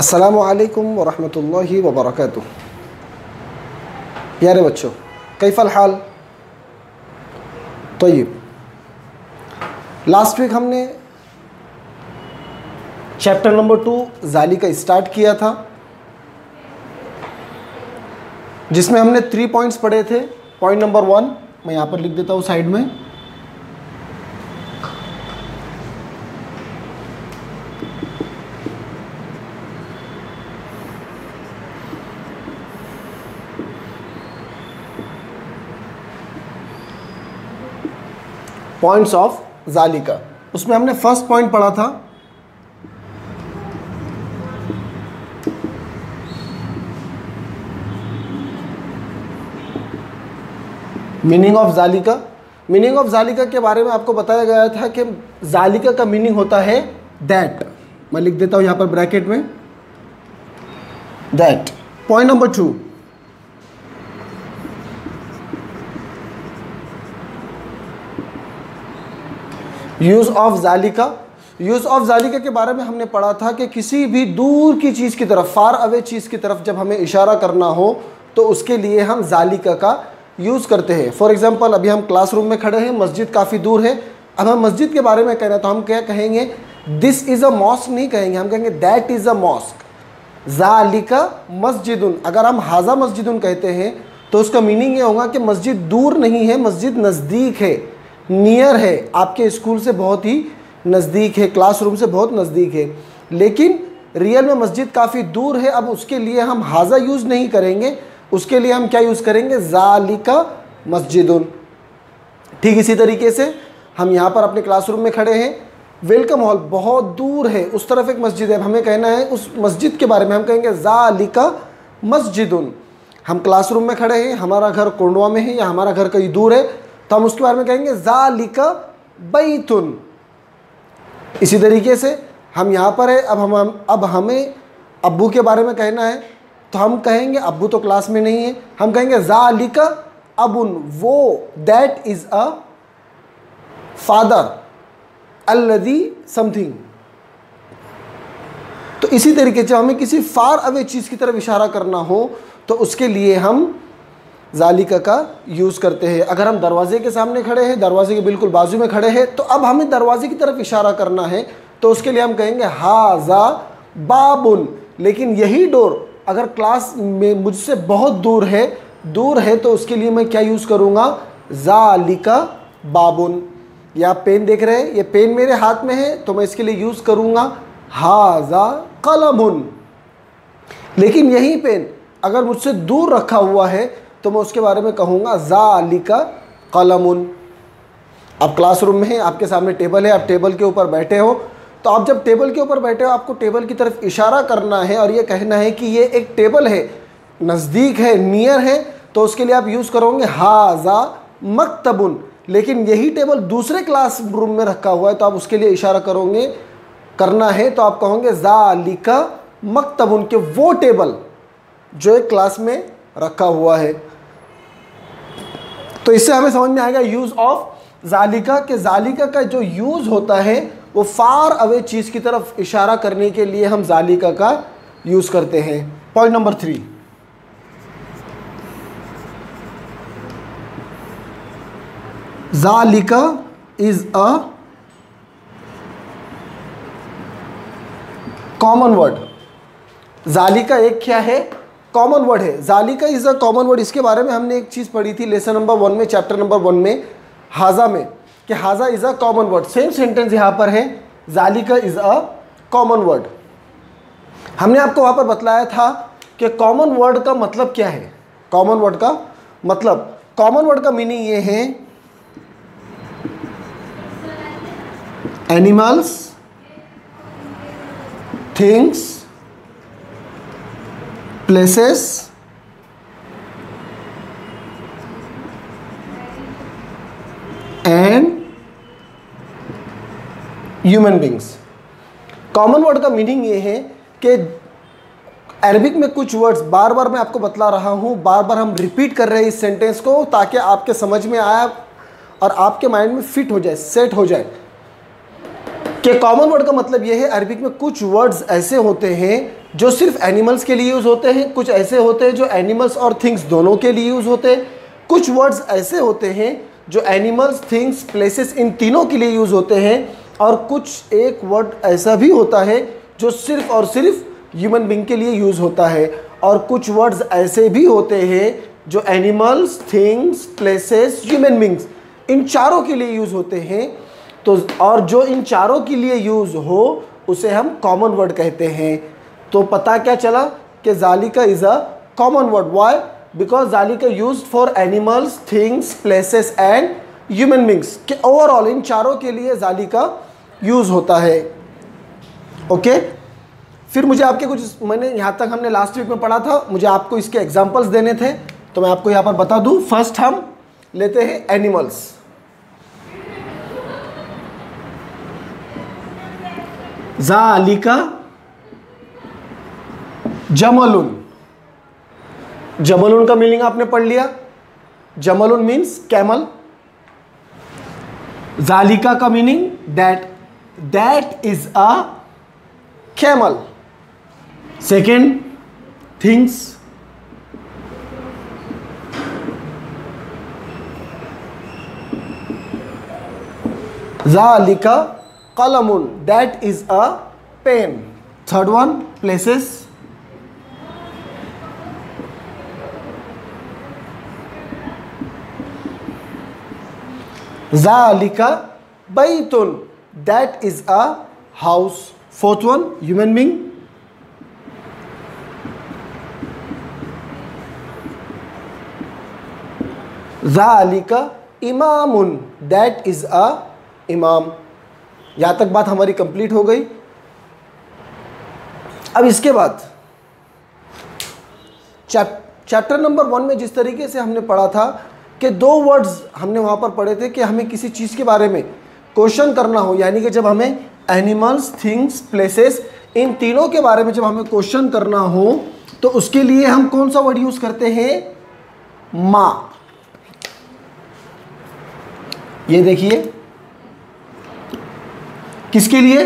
अस्सलामु अलैकुम वरहमतुल्लाहि वबरकातुह। प्यारे बच्चों, कैफ़ल हाल? तय्यब। लास्ट वीक हमने चैप्टर नंबर 2 ज़ालिका स्टार्ट किया था, जिसमें हमने 3 पॉइंट्स पढ़े थे। पॉइंट नंबर 1 मैं यहाँ पर लिख देता हूँ साइड में। पॉइंट्स ऑफ ज़ालिका, उसमें हमने फर्स्ट पॉइंट पढ़ा था मीनिंग ऑफ ज़ालिका। मीनिंग ऑफ ज़ालिका के बारे में आपको बताया गया था कि ज़ालिका का मीनिंग होता है दैट। मैं लिख देता हूँ यहाँ पर ब्रैकेट में, that. Point number 2, use of ज़ालिका। यूज़ ऑफ ज़ालिका के बारे में हमने पढ़ा था कि किसी भी दूर की चीज़ की तरफ, फार अवे चीज़ की तरफ जब हमें इशारा करना हो तो उसके लिए हम ज़ालिका का यूज़ करते हैं। फॉर एग्जांपल, अभी हम क्लासरूम में खड़े हैं, मस्जिद काफ़ी दूर है। अब हम मस्जिद के बारे में कहना है तो हम क्या कहेंगे? दिस इज़ अ मॉस्क नहीं कहेंगे, हम कहेंगे दैट इज़ अ मॉस्क। ज़ालिका मस्जिदुन। अगर हम हाजा मस्जिदुन कहते हैं तो उसका मीनिंग ये होगा कि मस्जिद दूर नहीं है, मस्जिद नज़दीक है, नियर है, आपके स्कूल से बहुत ही नज़दीक है, क्लासरूम से बहुत नज़दीक है। लेकिन रियल में मस्जिद काफ़ी दूर है। अब उसके लिए हम हाजा यूज़ नहीं करेंगे, उसके लिए हम क्या यूज़ करेंगे? ज़ालिका मस्जिदुन। ठीक इसी तरीके से हम यहाँ पर अपने क्लासरूम में खड़े हैं, वेलकम हॉल बहुत दूर है, उस तरफ एक मस्जिद है, हमें कहना है उस मस्जिद के बारे में, हम कहेंगे ज़ालिका मस्जिदुन। हम क्लासरूम में खड़े हैं, हमारा घर कोंडवा में है या हमारा घर कहीं दूर है तो हम उसके बारे में कहेंगे ज़ालिका बैतुन। इसी तरीके से हम यहाँ पर है, अब हमें अब्बू के बारे में कहना है तो हम कहेंगे, अब्बू तो क्लास में नहीं है, हम कहेंगे ज़ालिका अबुन, वो, दैट इज़ अ फादर, अल्लज़ी समथिंग। तो इसी तरीके से हमें किसी फार अवे चीज़ की तरफ इशारा करना हो तो उसके लिए हम ज़ालिका का यूज़ करते हैं। अगर हम दरवाजे के सामने खड़े हैं, दरवाजे के बिल्कुल बाजू में खड़े हैं, तो अब हमें दरवाजे की तरफ इशारा करना है तो उसके लिए हम कहेंगे हाज़ा बाबुन। लेकिन यही डोर अगर क्लास में मुझसे बहुत दूर है तो उसके लिए मैं क्या यूज़ करूँगा? ज़ालिका बाबुन। या आप पेन देख रहे हैं, ये पेन मेरे हाथ में है तो मैं इसके लिए यूज़ करूँगा हाज़ा कलमुन। लेकिन यही पेन अगर मुझसे दूर रखा हुआ है तो मैं उसके बारे में कहूँगा ज़ालिका कलमुन। आप क्लासरूम में हैं, आपके सामने टेबल है, आप टेबल के ऊपर बैठे हो, तो आप जब टेबल के ऊपर बैठे हो आपको टेबल की तरफ इशारा करना है और ये कहना है कि ये एक टेबल है, नज़दीक है, नियर है, तो उसके लिए आप यूज़ करोगे हाज़ा मकतबुन। लेकिन यही टेबल दूसरे क्लास रूम में रखा हुआ है तो आप उसके लिए इशारा करोगे, करना है तो आप कहोगे ज़ालिका मकतबुन, के वो टेबल जो एक क्लास में रखा हुआ है। तो इससे हमें समझ में आएगा यूज़ ऑफ ज़ालिका, के ज़ालिका का जो यूज़ होता है वो फार अवे चीज़ की तरफ इशारा करने के लिए हम ज़ालिका का यूज़ करते हैं। पॉइंट नंबर 3, ज़ालिका इज़ अ कॉमन वर्ड। ज़ालिका एक क्या है? कॉमन वर्ड है। ज़ालिका इज़ अ कॉमन वर्ड। इसके बारे में हमने एक चीज़ पढ़ी थी लेसन नंबर 1 में, चैप्टर नंबर 1 में, हाजा में, कि हाजा is a common word. Same sentence यहाँ पर है, ज़ालिका इज़ अ कॉमन वर्ड। हमने आपको वहाँ पर बतलाया था कि कॉमन वर्ड का मतलब क्या है। कॉमन वर्ड का मतलब, कॉमन वर्ड का मीनिंग ये है animals, things, places, and human beings. Common word का मीनिंग ये है कि अरबिक में कुछ वर्ड्स बार बार मैं आपको बतला रहा हूँ, बार बार हम रिपीट कर रहे हैं इस सेंटेंस को ताकि आपके समझ में आए और आपके माइंड में फिट हो जाए, सेट हो जाए। कि कॉमन वर्ड का मतलब यह है, अरबिक में कुछ वर्ड्स ऐसे होते हैं जो सिर्फ एनिमल्स के लिए यूज़ होते हैं, कुछ ऐसे होते हैं जो एनिमल्स और थिंग्स दोनों के लिए यूज़ होते हैं, कुछ वर्ड्स ऐसे होते हैं जो एनिमल्स, थिंग्स, प्लेसेस इन तीनों के लिए यूज़ होते हैं, और कुछ एक वर्ड ऐसा भी होता है जो सिर्फ और सिर्फ ह्यूमन बीइंग के लिए यूज़ होता है, और कुछ वर्ड्स ऐसे भी होते हैं जो animals, things, places, human beings इन चारों के लिए यूज़ होते हैं। तो और जो इन चारों के लिए यूज़ हो उसे हम कॉमन वर्ड कहते हैं। तो पता क्या चला कि ज़ालिका is a common word. Why? Because ज़ालिका used for animals, things, places and human beings, कि ओवरऑल इन चारों के लिए ज़ालिका यूज़ होता है। ओके, फिर मुझे आपके कुछ, मैंने यहाँ तक हमने लास्ट वीक में पढ़ा था, मुझे आपको इसके एग्जाम्पल्स देने थे, तो मैं आपको यहाँ पर बता दूँ। फर्स्ट हम लेते हैं एनिमल्स। ज़ालिका जमलुन। जमलुन का मीनिंग आपने पढ़ लिया, जमलुन मीन्स कैमल। ज़ालिका का meaning that, that is a camel. Second, things. ज़ालिका कलमुन, that is a pen. Third one, places. ज़ालिका बैतुन, that is a house. Fourth one, human being. ज़ालिका इमामुन, दैट इज अ इमाम। यहाँ तक बात हमारी कंप्लीट हो गई। अब इसके बाद चैप्टर नंबर 1 में जिस तरीके से हमने पढ़ा था कि दो वर्ड्स हमने वहाँ पर पढ़े थे कि हमें किसी चीज़ के बारे में क्वेश्चन करना हो, यानी कि जब हमें एनिमल्स, थिंग्स, प्लेसेस इन तीनों के बारे में जब हमें क्वेश्चन करना हो तो उसके लिए हम कौन सा वर्ड यूज़ करते हैं? माँ। ये देखिए, किसके लिए?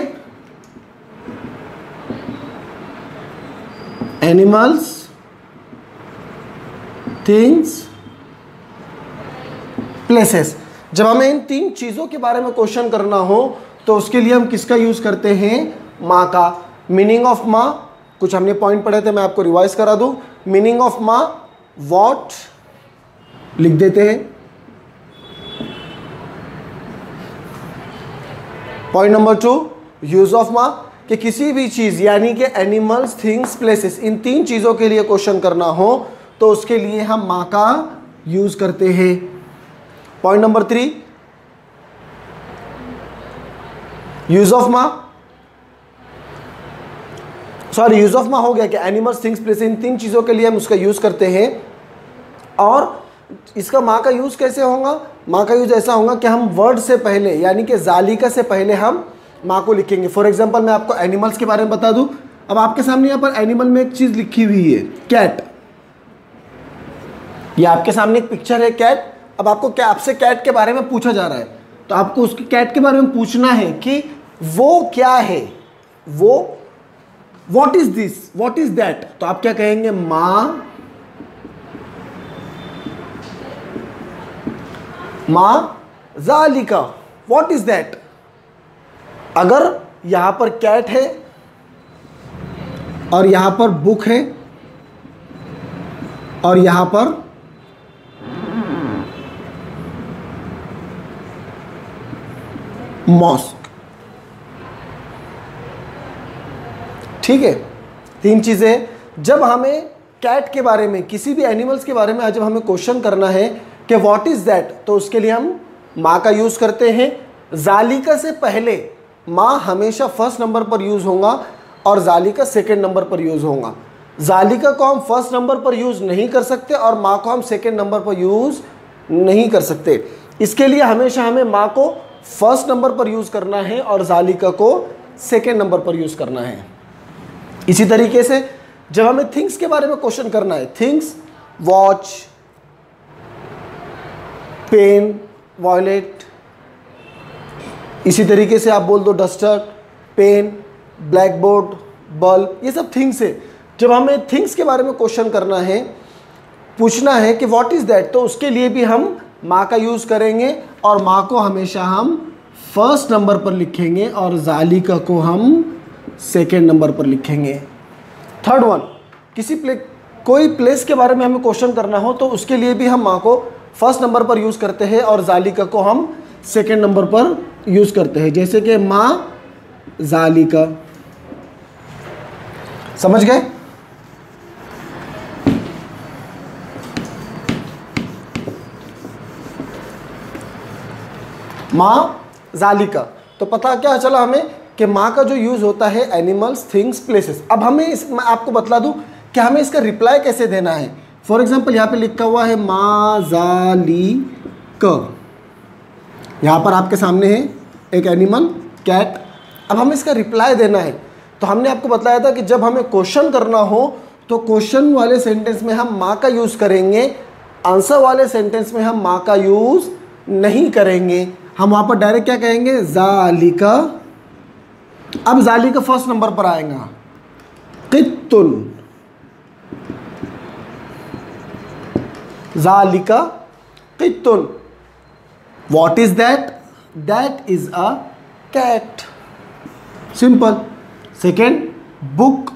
Animals, things, places. जब हमें इन तीन चीज़ों के बारे में क्वेश्चन करना हो तो उसके लिए हम किसका यूज़ करते हैं? माँ का। मीनिंग ऑफ माँ, कुछ हमने पॉइंट पढ़े थे, मैं आपको रिवाइज करा दूं। मीनिंग ऑफ माँ, वॉट लिख देते हैं। पॉइंट नंबर 2, यूज ऑफ माँ, कि किसी भी चीज़ यानी कि एनिमल्स, थिंग्स, प्लेसेस इन तीन चीज़ों के लिए क्वेश्चन करना हो तो उसके लिए हम माँ का यूज करते हैं। पॉइंट नंबर 3, यूज ऑफ माँ, सॉरी यूज ऑफ माँ हो गया कि एनिमल्स, थिंग्स, प्लेसेस इन तीन चीज़ों के लिए हम उसका यूज करते हैं। और इसका माँ का यूज़ कैसे होगा? माँ का यूज़ ऐसा होगा कि हम वर्ड से पहले यानी कि ज़ालिका से पहले हम माँ को लिखेंगे। फॉर एग्जांपल मैं आपको एनिमल्स के बारे में बता दूं। अब आपके सामने यहाँ पर एनिमल में एक चीज़ लिखी हुई है, कैट। ये आपके सामने एक पिक्चर है, कैट। अब आपको क्या, आपसे कैट के बारे में पूछा जा रहा है तो आपको उसकी कैट के बारे में पूछना है कि वो क्या है, वो what is this, what is that. तो आप क्या कहेंगे? माँ, माँ ज़ालिका, व्हाट इज दैट। अगर यहां पर कैट है और यहां पर बुक है और यहां पर मॉस्क, ठीक है, तीन चीजें। जब हमें कैट के बारे में, किसी भी एनिमल्स के बारे में जब हमें क्वेश्चन करना है कि व्हाट इज दैट, तो उसके लिए हम माँ का यूज करते हैं। ज़ालिका से पहले माँ हमेशा फर्स्ट नंबर पर यूज होगा और ज़ालिका सेकंड नंबर पर यूज होगा। ज़ालिका को हम फर्स्ट नंबर पर यूज नहीं कर सकते और माँ को हम सेकंड नंबर पर यूज नहीं कर सकते। इसके लिए हमेशा हमें माँ को फर्स्ट नंबर पर यूज करना है और ज़ालिका को सेकंड नंबर पर यूज करना है। इसी तरीके से जब हमें थिंग्स के बारे में क्वेश्चन करना है, थिंग्स, वॉच, पेन, वॉयलेट, इसी तरीके से आप बोल दो duster, pen, black board, bulb, ये सब थिंग्स है। जब हमें थिंग्स के बारे में क्वेश्चन करना है, पूछना है कि व्हाट इज़ दैट, तो उसके लिए भी हम माँ का यूज़ करेंगे और माँ को हमेशा हम फर्स्ट नंबर पर लिखेंगे और ज़ालिका को हम सेकेंड नंबर पर लिखेंगे। थर्ड वन, कोई प्लेस के बारे में हमें क्वेश्चन करना हो तो उसके लिए भी हम माँ को फर्स्ट नंबर पर यूज़ करते हैं और ज़ालिका को हम सेकेंड नंबर पर यूज़ करते हैं। जैसे कि माँ ज़ालिका, समझ गए? माँ ज़ालिका, तो पता क्या चला हमें कि माँ का जो यूज़ होता है एनिमल्स, थिंग्स, प्लेसेस। अब हमें मैं आपको बतला दूँ कि हमें इसका रिप्लाई कैसे देना है। फॉर एग्जांपल यहाँ पे लिखा हुआ है माँ ज़ालिका, यहाँ पर आपके सामने है एक एनिमल कैट। अब हमें इसका रिप्लाई देना है, तो हमने आपको बताया था कि जब हमें क्वेश्चन करना हो तो क्वेश्चन वाले सेंटेंस में हम माँ का यूज़ करेंगे, आंसर वाले सेंटेंस में हम माँ का यूज़ नहीं करेंगे। हम वहाँ पर डायरेक्ट क्या कहेंगे, ज़ालिका। अब ज़ालिका फर्स्ट नंबर पर आएगा, क़ित्तुन, ज़ालिका क़ित्तुन। What is that? That is a cat. Simple. Second, book,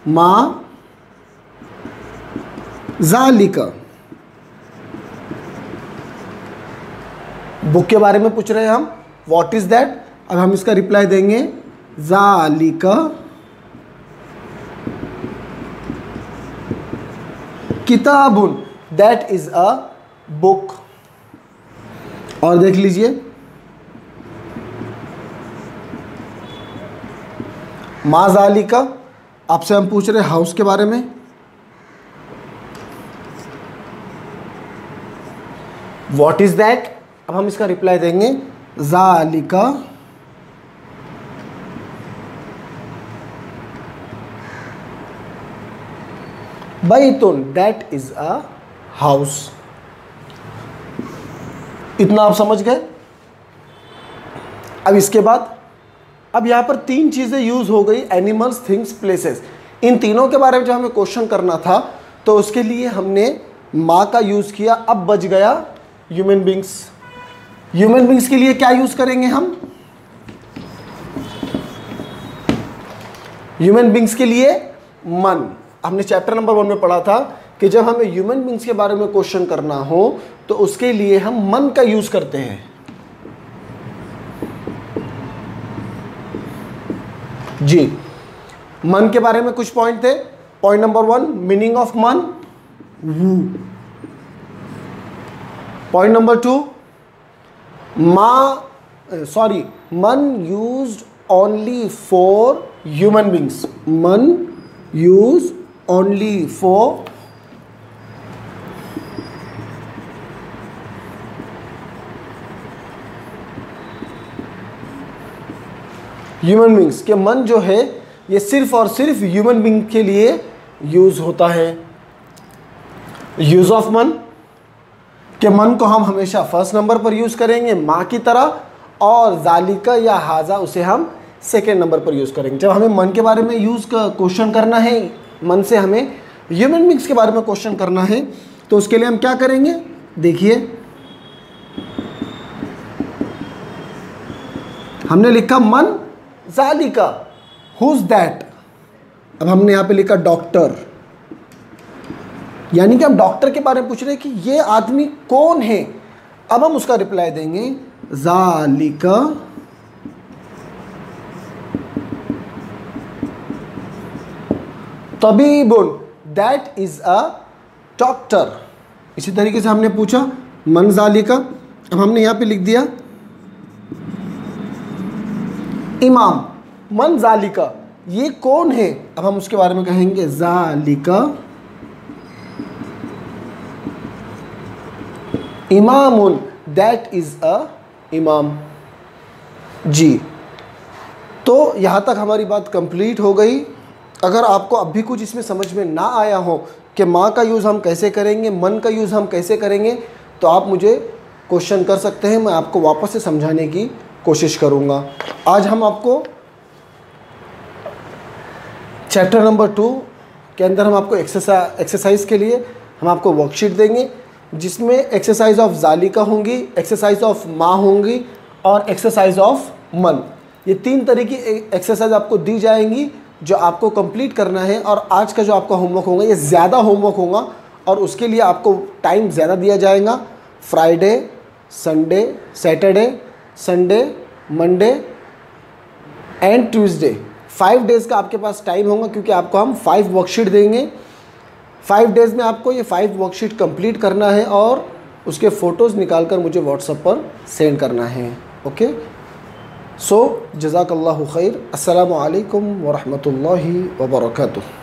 माँ ज़ालिका। बुक के बारे में पूछ रहे हैं हम, व्हाट इज दैट। अब हम इसका रिप्लाई देंगे ज़ालिका किताबुन, दैट इज अ बुक। और देख लीजिए, माँ ज़ालिका, आपसे हम पूछ रहे हाउस के बारे में, व्हाट इज दैट। अब हम इसका रिप्लाई देंगे ज़ालिका बैतुन, दैट इज अ हाउस। इतना आप समझ गए। अब इसके बाद, अब यहाँ पर तीन चीज़ें यूज़ हो गई, एनिमल्स, थिंग्स, प्लेसेस। इन तीनों के बारे में जो हमें क्वेश्चन करना था तो उसके लिए हमने माँ का यूज़ किया। अब बच गया ह्यूमन बींग्स। ह्यूमन बींग्स के लिए क्या यूज़ करेंगे हम? ह्यूमन बींग्स के लिए मन। हमने चैप्टर नंबर 1 में पढ़ा था कि जब हमें ह्यूमन बींग्स के बारे में क्वेश्चन करना हो तो उसके लिए हम मन का यूज़ करते हैं। जी, मन के बारे में कुछ पॉइंट थे। पॉइंट नंबर 1, मीनिंग ऑफ मन, वू। पॉइंट नंबर 2, मन used only for human beings. मन use only for human beings. के मन जो है ये सिर्फ और सिर्फ ह्यूमन बींग के लिए यूज होता है। यूज ऑफ मन, के मन को हम हमेशा फर्स्ट नंबर पर यूज करेंगे माँ की तरह, और ज़ालिका या हाजा उसे हम सेकेंड नंबर पर यूज करेंगे। जब हमें मन के बारे में यूज क्वेश्चन करना है, मन से हमें ह्यूमन बींग्स के बारे में क्वेश्चन करना है, तो उसके लिए हम क्या करेंगे? देखिए, हमने लिखा मन ज़ालिका, हुज दैट। अब हमने यहाँ पे लिखा डॉक्टर, यानी कि हम डॉक्टर के बारे में पूछ रहे हैं कि ये आदमी कौन है। अब हम उसका रिप्लाई देंगे ज़ालिका तबीबुन, दैट इज अ डॉक्टर। इसी तरीके से हमने पूछा मन ज़ालिका, अब हमने यहाँ पे लिख दिया इमाम, मन ज़ालिका, ये कौन है। अब हम उसके बारे में कहेंगे ज़ालिका इमामुन, दैट इज अ इमाम। जी, तो यहाँ तक हमारी बात कंप्लीट हो गई। अगर आपको अब भी कुछ इसमें समझ में ना आया हो कि माँ का यूज़ हम कैसे करेंगे, मन का यूज़ हम कैसे करेंगे, तो आप मुझे क्वेश्चन कर सकते हैं। मैं आपको वापस से समझाने की कोशिश करूँगा। आज हम आपको चैप्टर नंबर 2 के अंदर हम आपको एक्सरसाइज के लिए हम आपको वर्कशीट देंगे, जिसमें एक्सरसाइज ऑफ जालिका होंगी, एक्सरसाइज ऑफ माँ होंगी और एक्सरसाइज ऑफ मन। ये 3 तरह की एक्सरसाइज आपको दी जाएंगी जो आपको कंप्लीट करना है। और आज का जो आपका होमवर्क होगा ये ज़्यादा होमवर्क होगा और उसके लिए आपको टाइम ज़्यादा दिया जाएगा। Friday, Sunday, Saturday, Sunday, Monday and Tuesday, 5 days का आपके पास टाइम होगा, क्योंकि आपको हम 5 वर्कशीट देंगे। 5 डेज़ में आपको ये 5 वर्कशीट कंप्लीट करना है और उसके फ़ोटोज़ निकाल कर मुझे व्हाट्सएप पर सेंड करना है। ओके, सो जज़ाकल्लाहु खैर। अस्सलामु अलैकुम व रहमतुल्लाहि व बरकातुहू।